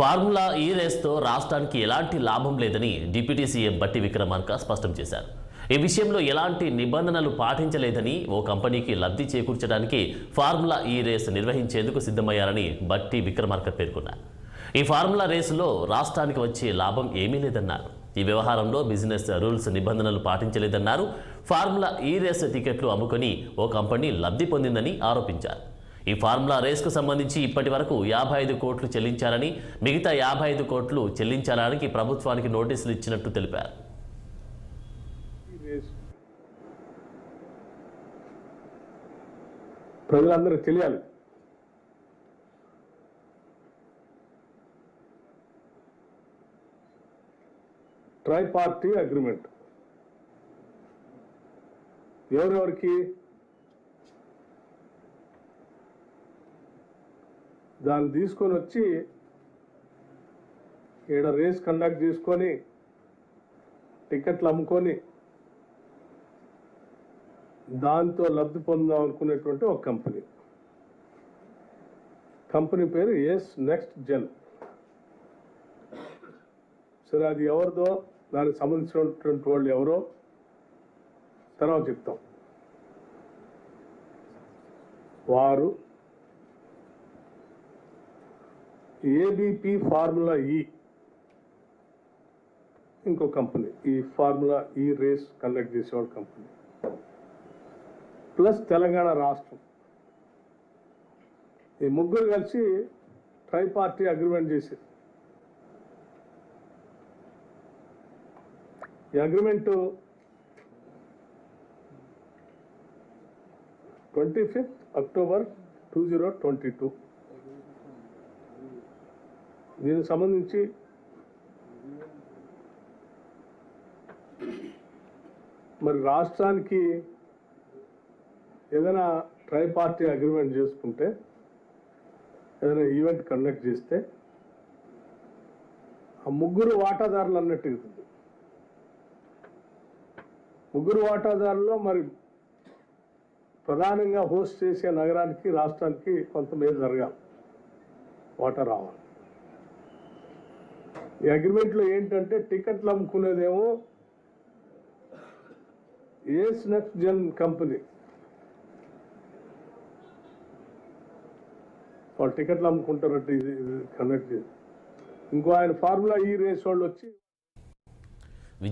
Formula ఈ రేస్తో రాష్ట్రానికి ఎలాంటి లాభం లేదని డిప్యూటీ సీఎం బట్టి విక్రమార్క స్పష్టం చేశారు. ఈ విషయంలో ఎలాంటి నిబంధనలు పాటించలేదని, ఓ కంపెనీకి లబ్ధి చేకూర్చడానికి ఫార్ములా ఈ రేస్ నిర్వహించేందుకు సిద్ధమయ్యారని బట్టి విక్రమార్క పేర్కొన్నారు. ఈ ఫార్ములా రేసులో రాష్ట్రానికి వచ్చే లాభం ఏమీ లేదన్నారు. ఈ వ్యవహారంలో బిజినెస్ రూల్స్ నిబంధనలు పాటించలేదన్నారు. ఫార్ములా ఈ రేస్ టికెట్లు అమ్ముకొని ఓ కంపెనీ లబ్ధి పొందిందని ఆరోపించారు. ఈ ఫార్ములా రేస్కు సంబంధించి ఇప్పటి వరకు 55 కోట్లు చెల్లించారని, మిగతా 55 కోట్లు చెల్లించడానికి ప్రభుత్వానికి నోటీసులు ఇచ్చినట్టు తెలిపారు. ప్రజలందరూ తెలియాలి. ట్రై పార్టీ అగ్రిమెంట్ ఎవరెవరికి? దాన్ని తీసుకొని వచ్చి ఈడ రేస్ కండక్ట్ చేసుకొని టికెట్లు అమ్ముకొని దాంతో లబ్ధి పొందాం అనుకునేటువంటి ఒక కంపెనీ పేరు ఎస్ నెక్స్ట్ జెన్. సరే, అది ఎవరిదో, దానికి సంబంధించినటువంటి వాళ్ళు ఎవరో తర్వాత చెప్తాం. వారు ఏబిపి ఫార్ములా ఈ ఇంకో కంపెనీ, ఈ ఫార్ములా ఈ రేస్ కండక్ట్ చేసేవాళ్ళ కంపెనీ, ప్లస్ తెలంగాణ రాష్ట్రం, ఈ ముగ్గురు కలిసి ట్రై పార్టీ అగ్రిమెంట్ చేశారు. ఈ అగ్రిమెంటు 25 అక్టోబర్ 2022. దీనికి సంబంధించి మరి రాష్ట్రానికి ఏదైనా ట్రై పార్టీ అగ్రిమెంట్ చేసుకుంటే, ఏదైనా ఈవెంట్ కండక్ట్ చేస్తే ఆ ముగ్గురు వాటాదారులు అన్నట్టు అవుతుంది. ముగ్గురు వాటాదారుల్లో మరి ప్రధానంగా హోస్ట్ చేసే నగరానికి, రాష్ట్రానికి కొంత మేలు జరగాలి, వాటా రావాలి. ఈ అగ్రిమెంట్లో ఏంటంటే టికెట్లు అమ్ముకునేదేమో ఎస్ నెక్స్ట్ జెన్ కంపెనీ, వాళ్ళు టికెట్లు అమ్ముకుంటారంటే ఇది కండక్ట్ చేసి, ఇంకో ఆయన ఫార్ములా ఈ రేస్ వాళ్ళు వచ్చి